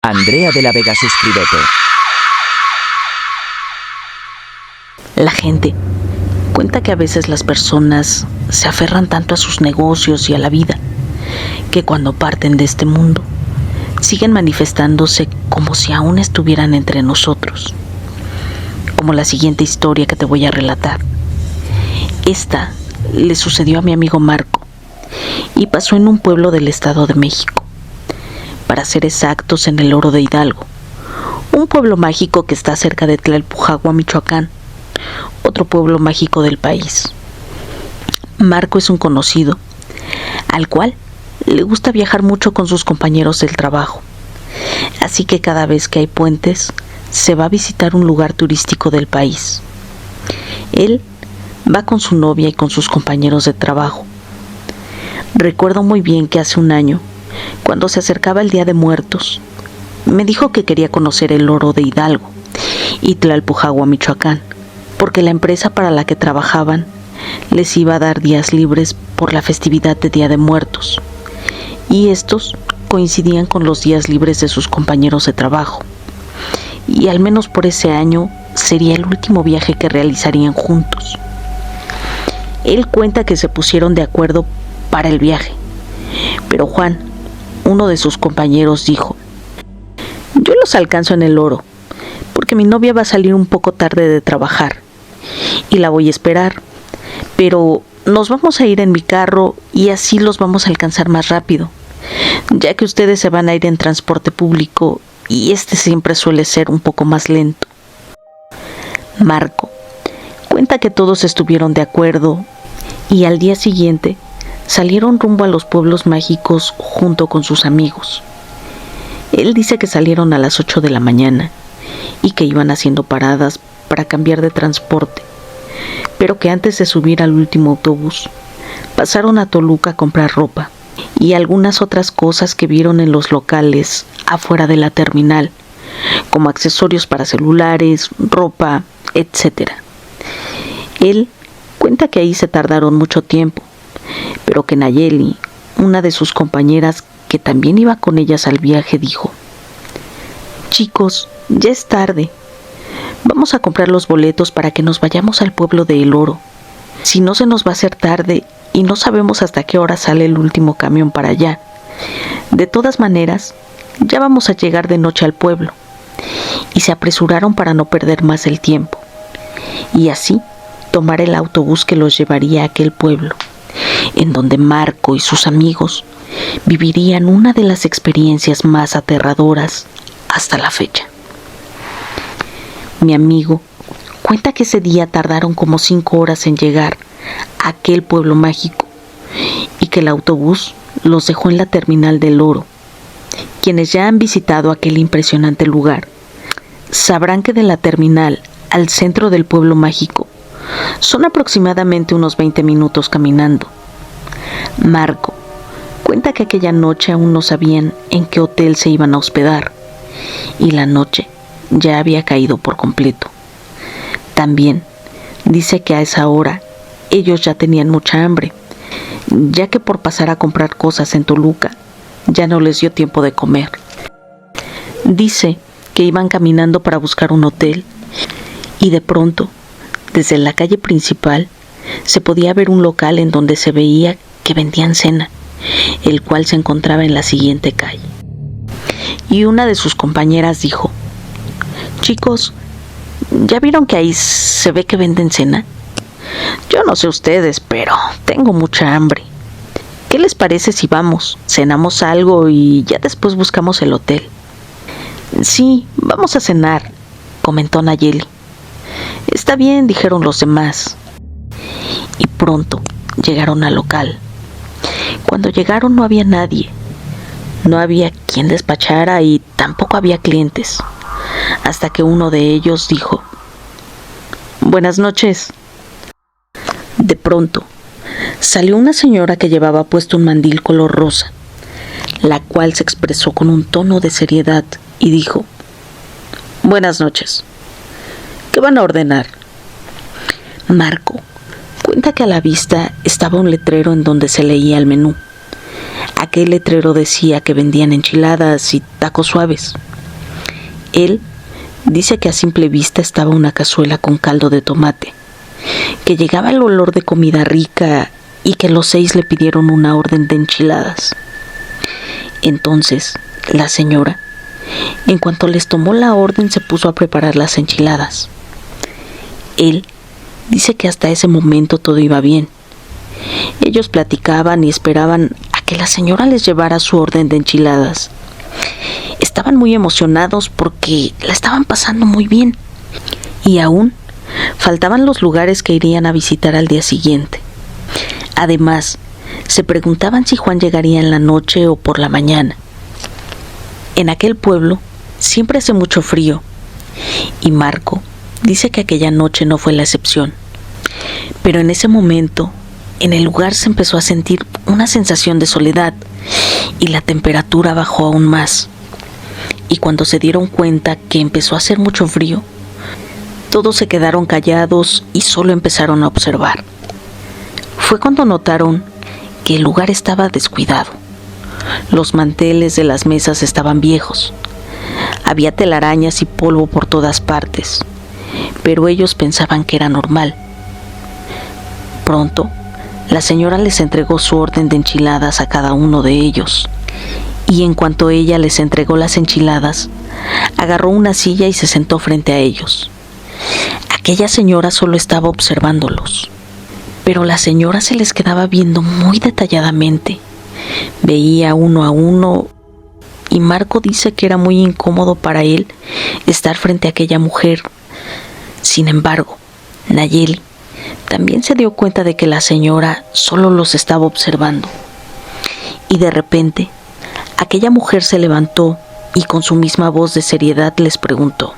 Andrea de la Vega, suscríbete. La gente cuenta que a veces las personas se aferran tanto a sus negocios y a la vida que cuando parten de este mundo siguen manifestándose como si aún estuvieran entre nosotros, como la siguiente historia que te voy a relatar. Esta le sucedió a mi amigo Marco y pasó en un pueblo del Estado de México, para ser exactos en el Oro de Hidalgo, un pueblo mágico que está cerca de Tlalpujagua, Michoacán, otro pueblo mágico del país. Marco es un conocido, al cual le gusta viajar mucho con sus compañeros del trabajo, así que cada vez que hay puentes, se va a visitar un lugar turístico del país. Él va con su novia y con sus compañeros de trabajo. Recuerdo muy bien que hace un año, cuando se acercaba el Día de Muertos, me dijo que quería conocer el Oro de Hidalgo y Tlalpujagua, Michoacán, porque la empresa para la que trabajaban les iba a dar días libres por la festividad de Día de Muertos, y estos coincidían con los días libres de sus compañeros de trabajo, y al menos por ese año sería el último viaje que realizarían juntos. Él cuenta que se pusieron de acuerdo para el viaje, pero Juan, uno de sus compañeros, dijo: yo los alcanzo en el Oro, porque mi novia va a salir un poco tarde de trabajar y la voy a esperar, pero nos vamos a ir en mi carro y así los vamos a alcanzar más rápido, ya que ustedes se van a ir en transporte público y este siempre suele ser un poco más lento. Marco cuenta que todos estuvieron de acuerdo y al día siguiente salieron rumbo a los pueblos mágicos junto con sus amigos. Él dice que salieron a las 8 de la mañana y que iban haciendo paradas para cambiar de transporte, pero que antes de subir al último autobús pasaron a Toluca a comprar ropa y algunas otras cosas que vieron en los locales afuera de la terminal, como accesorios para celulares, ropa, etc. Él cuenta que ahí se tardaron mucho tiempo, pero que Nayeli, una de sus compañeras que también iba con ellas al viaje, dijo: chicos, ya es tarde, vamos a comprar los boletos para que nos vayamos al pueblo de El Oro, si no se nos va a hacer tarde y no sabemos hasta qué hora sale el último camión para allá. De todas maneras, ya vamos a llegar de noche al pueblo. Y se apresuraron para no perder más el tiempo, y así tomar el autobús que los llevaría a aquel pueblo, en donde Marco y sus amigos vivirían una de las experiencias más aterradoras hasta la fecha. Mi amigo cuenta que ese día tardaron como 5 horas en llegar a aquel pueblo mágico y que el autobús los dejó en la terminal del Oro. Quienes ya han visitado aquel impresionante lugar sabrán que de la terminal al centro del pueblo mágico son aproximadamente unos 20 minutos caminando. Marco cuenta que aquella noche aún no sabían en qué hotel se iban a hospedar y la noche ya había caído por completo. También dice que a esa hora ellos ya tenían mucha hambre, ya que por pasar a comprar cosas en Toluca ya no les dio tiempo de comer. Dice que iban caminando para buscar un hotel y de pronto, desde la calle principal, se podía ver un local en donde se veía que vendían cena, el cual se encontraba en la siguiente calle. Y una de sus compañeras dijo: chicos, ¿ya vieron que ahí se ve que venden cena? Yo no sé ustedes, pero tengo mucha hambre. ¿Qué les parece si vamos, cenamos algo y ya después buscamos el hotel? Sí, vamos a cenar, comentó Nayeli. Está bien, dijeron los demás. Y pronto llegaron al local. Cuando llegaron no había nadie. No había quien despachara y tampoco había clientes. Hasta que uno de ellos dijo: buenas noches. De pronto salió una señora que llevaba puesto un mandil color rosa, la cual se expresó con un tono de seriedad y dijo: buenas noches, ¿qué van a ordenar? Marco cuenta que a la vista estaba un letrero en donde se leía el menú. Aquel letrero decía que vendían enchiladas y tacos suaves. Él dice que a simple vista estaba una cazuela con caldo de tomate, que llegaba el olor de comida rica y que los 6 le pidieron una orden de enchiladas. Entonces, la señora, en cuanto les tomó la orden, se puso a preparar las enchiladas. Él dice que hasta ese momento todo iba bien. Ellos platicaban y esperaban a que la señora les llevara su orden de enchiladas. Estaban muy emocionados porque la estaban pasando muy bien. Y aún faltaban los lugares que irían a visitar al día siguiente. Además, se preguntaban si Juan llegaría en la noche o por la mañana. En aquel pueblo siempre hace mucho frío, y Marco dice que aquella noche no fue la excepción. Pero en ese momento, en el lugar se empezó a sentir una sensación de soledad, y la temperatura bajó aún más. Y cuando se dieron cuenta que empezó a hacer mucho frío, todos se quedaron callados y solo empezaron a observar. Fue cuando notaron que el lugar estaba descuidado. Los manteles de las mesas estaban viejos. Había telarañas y polvo por todas partes, pero ellos pensaban que era normal. Pronto, la señora les entregó su orden de enchiladas a cada uno de ellos, y en cuanto ella les entregó las enchiladas, agarró una silla y se sentó frente a ellos. Aquella señora solo estaba observándolos, pero la señora se les quedaba viendo muy detalladamente. Veía uno a uno, y Marco dice que era muy incómodo para él estar frente a aquella mujer. Sin embargo, Nayeli también se dio cuenta de que la señora solo los estaba observando. Y de repente, aquella mujer se levantó y con su misma voz de seriedad les preguntó: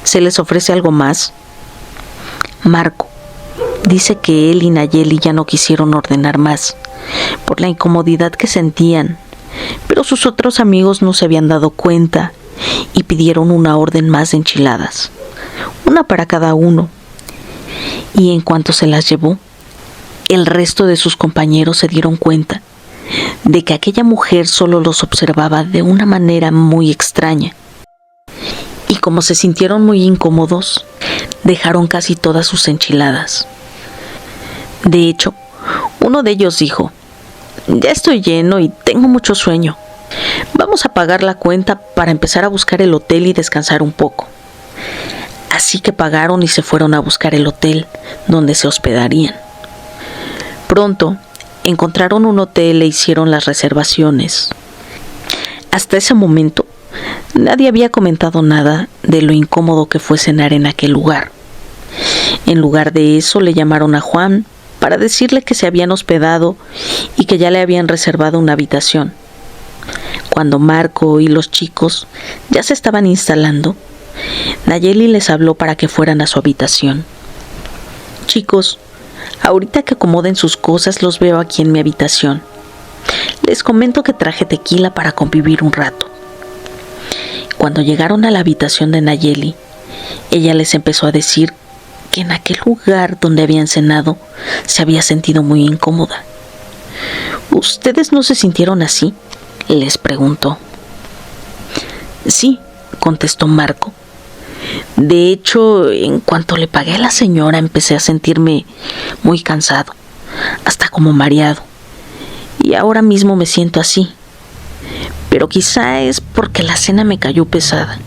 ¿se les ofrece algo más? Marco dice que él y Nayeli ya no quisieron ordenar más por la incomodidad que sentían, pero sus otros amigos no se habían dado cuenta y pidieron una orden más de enchiladas, una para cada uno. Y en cuanto se las llevó, el resto de sus compañeros se dieron cuenta de que aquella mujer solo los observaba de una manera muy extraña. Y como se sintieron muy incómodos, dejaron casi todas sus enchiladas. De hecho, uno de ellos dijo: ya estoy lleno y tengo mucho sueño. Vamos a pagar la cuenta para empezar a buscar el hotel y descansar un poco. Así que pagaron y se fueron a buscar el hotel donde se hospedarían. Pronto encontraron un hotel e hicieron las reservaciones. Hasta ese momento, nadie había comentado nada de lo incómodo que fue cenar en aquel lugar. En lugar de eso, le llamaron a Juan para decirle que se habían hospedado y que ya le habían reservado una habitación. Cuando Marco y los chicos ya se estaban instalando, Nayeli les habló para que fueran a su habitación. Chicos, ahorita que acomoden sus cosas los veo aquí en mi habitación. Les comento que traje tequila para convivir un rato. Cuando llegaron a la habitación de Nayeli, ella les empezó a decir que en aquel lugar donde habían cenado se había sentido muy incómoda. ¿Ustedes no se sintieron así?, les preguntó. Sí, contestó Marco. De hecho, en cuanto le pagué a la señora empecé a sentirme muy cansado, hasta como mareado. Y ahora mismo me siento así. Pero quizá es porque la cena me cayó pesada.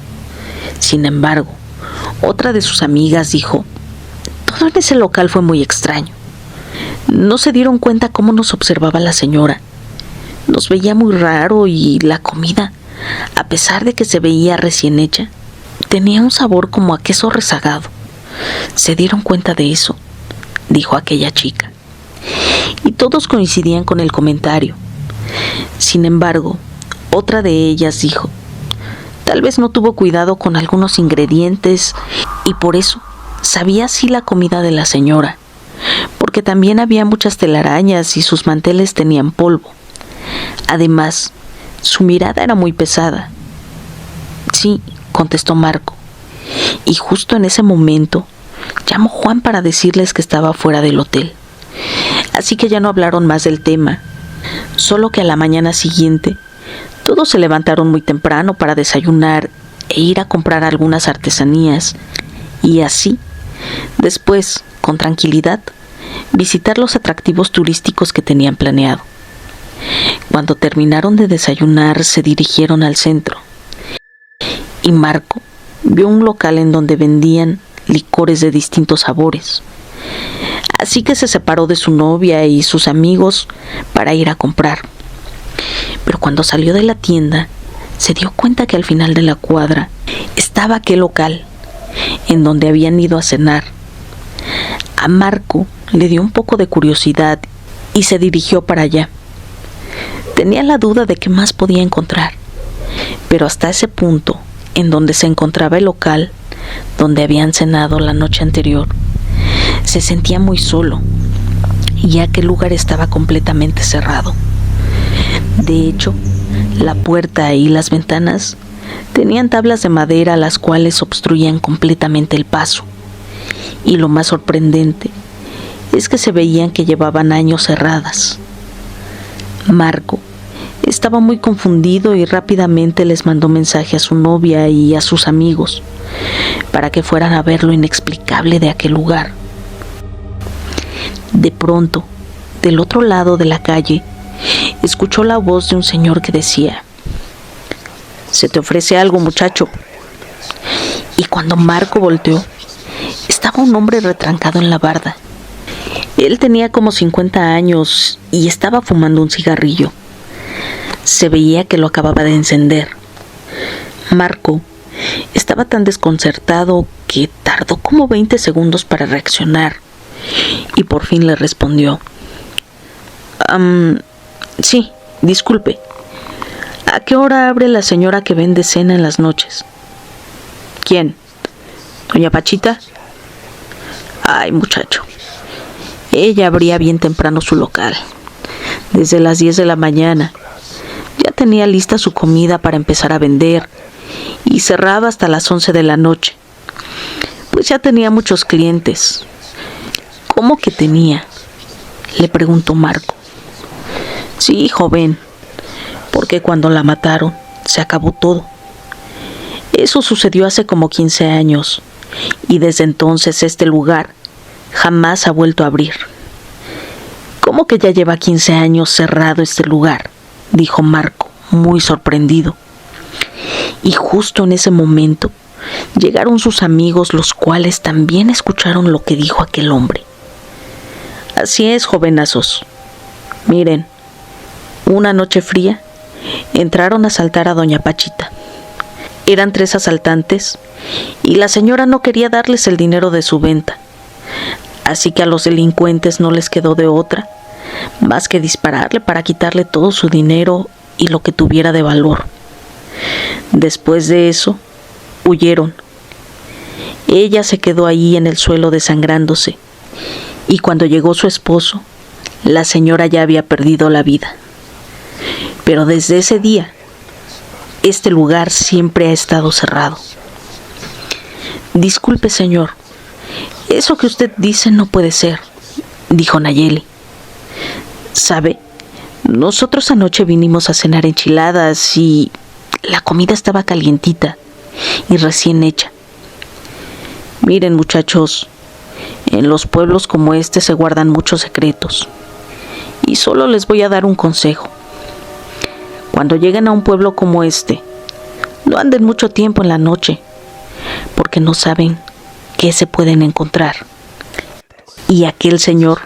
Sin embargo, otra de sus amigas dijo: todo en ese local fue muy extraño. ¿No se dieron cuenta cómo nos observaba la señora? Nos veía muy raro y la comida, a pesar de que se veía recién hecha, tenía un sabor como a queso rezagado. ¿Se dieron cuenta de eso?, dijo aquella chica. Y todos coincidían con el comentario. Sin embargo, otra de ellas dijo: tal vez no tuvo cuidado con algunos ingredientes y por eso sabía así la comida de la señora, porque también había muchas telarañas y sus manteles tenían polvo. Además, su mirada era muy pesada. Sí, contestó Marco. Y justo en ese momento llamó Juan para decirles que estaba fuera del hotel. Así que ya no hablaron más del tema, solo que a la mañana siguiente Todos se levantaron muy temprano para desayunar e ir a comprar algunas artesanías y así, después, con tranquilidad, visitar los atractivos turísticos que tenían planeado. Cuando terminaron de desayunar, se dirigieron al centro y Marco vio un local en donde vendían licores de distintos sabores. Así que se separó de su novia y sus amigos para ir a comprar. Pero cuando salió de la tienda, se dio cuenta que al final de la cuadra estaba aquel local en donde habían ido a cenar. A Marco le dio un poco de curiosidad y se dirigió para allá. Tenía la duda de qué más podía encontrar, pero hasta ese punto, en donde se encontraba el local donde habían cenado la noche anterior, se sentía muy solo, y aquel lugar estaba completamente cerrado. De hecho, la puerta y las ventanas tenían tablas de madera las cuales obstruían completamente el paso. Y lo más sorprendente es que se veían que llevaban años cerradas. Marco estaba muy confundido y rápidamente les mandó mensaje a su novia y a sus amigos para que fueran a ver lo inexplicable de aquel lugar. De pronto, del otro lado de la calle, escuchó la voz de un señor que decía: «¿Se te ofrece algo, muchacho?». Y cuando Marco volteó, estaba un hombre retrancado en la barda. Él tenía como 50 años y estaba fumando un cigarrillo. Se veía que lo acababa de encender. Marco estaba tan desconcertado que tardó como 20 segundos para reaccionar y por fin le respondió: Sí, disculpe. ¿A qué hora abre la señora que vende cena en las noches? ¿Quién? ¿Doña Pachita? Ay, muchacho. Ella abría bien temprano su local, desde las 10 de la mañana. Ya tenía lista su comida para empezar a vender y cerraba hasta las 11 de la noche. Pues ya tenía muchos clientes. ¿Cómo que tenía?, le preguntó Marco. Sí, joven, porque cuando la mataron se acabó todo. Eso sucedió hace como 15 años y desde entonces este lugar jamás ha vuelto a abrir. ¿Cómo que ya lleva 15 años cerrado este lugar?, dijo Marco, muy sorprendido. Y justo en ese momento llegaron sus amigos, los cuales también escucharon lo que dijo aquel hombre. Así es, jovenazos. Miren, una noche fría entraron a asaltar a doña Pachita. Eran 3 asaltantes y la señora no quería darles el dinero de su venta. Así que a los delincuentes no les quedó de otra más que dispararle para quitarle todo su dinero y lo que tuviera de valor. Después de eso, huyeron. Ella se quedó ahí en el suelo desangrándose, y cuando llegó su esposo, la señora ya había perdido la vida. Pero desde ese día, este lugar siempre ha estado cerrado. Disculpe, señor, eso que usted dice no puede ser, dijo Nayeli. ¿Sabe? Nosotros anoche vinimos a cenar enchiladas y la comida estaba calientita y recién hecha. Miren, muchachos, en los pueblos como este se guardan muchos secretos. Y solo les voy a dar un consejo. Cuando lleguen a un pueblo como este, no anden mucho tiempo en la noche, porque no saben qué se pueden encontrar. Y aquel señor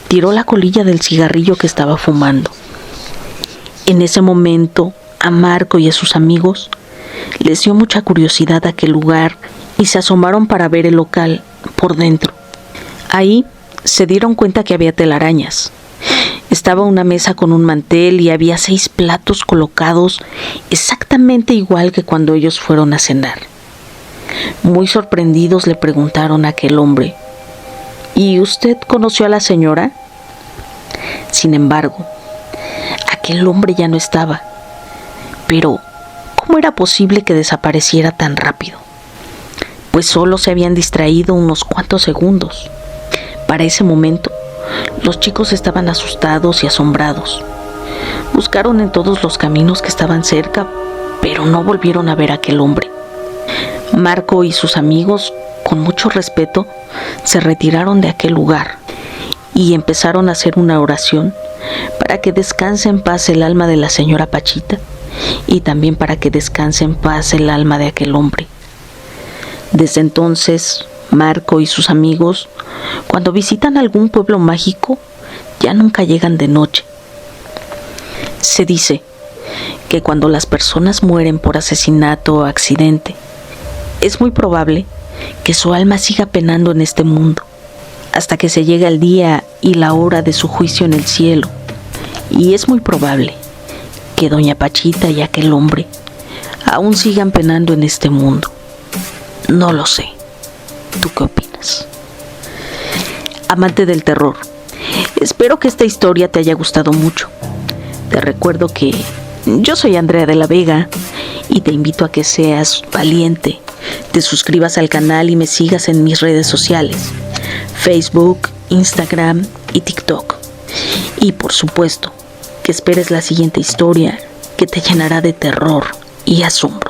tiró la colilla del cigarrillo que estaba fumando. En ese momento, a Marco y a sus amigos les dio mucha curiosidad aquel lugar y se asomaron para ver el local por dentro. Ahí se dieron cuenta que había telarañas. Estaba una mesa con un mantel y había 6 platos colocados exactamente igual que cuando ellos fueron a cenar. Muy sorprendidos le preguntaron a aquel hombre: ¿Y usted conoció a la señora? Sin embargo, aquel hombre ya no estaba. Pero, ¿cómo era posible que desapareciera tan rápido? Pues solo se habían distraído unos cuantos segundos. Para ese momento, los chicos estaban asustados y asombrados. Buscaron en todos los caminos que estaban cerca, pero no volvieron a ver a aquel hombre. Marco y sus amigos, con mucho respeto, se retiraron de aquel lugar y empezaron a hacer una oración para que descanse en paz el alma de la señora Pachita y también para que descanse en paz el alma de aquel hombre. Desde entonces, Marco y sus amigos, cuando visitan algún pueblo mágico, ya nunca llegan de noche. Se dice que cuando las personas mueren por asesinato o accidente, es muy probable que su alma siga penando en este mundo, hasta que se llegue el día y la hora de su juicio en el cielo. Y es muy probable que doña Pachita y aquel hombre aún sigan penando en este mundo. No lo sé. ¿Tú qué opinas? Amante del terror, espero que esta historia te haya gustado mucho. Te recuerdo que yo soy Andrea de la Vega y te invito a que seas valiente, te suscribas al canal y me sigas en mis redes sociales, Facebook, Instagram y TikTok. Y por supuesto, que esperes la siguiente historia que te llenará de terror y asombro.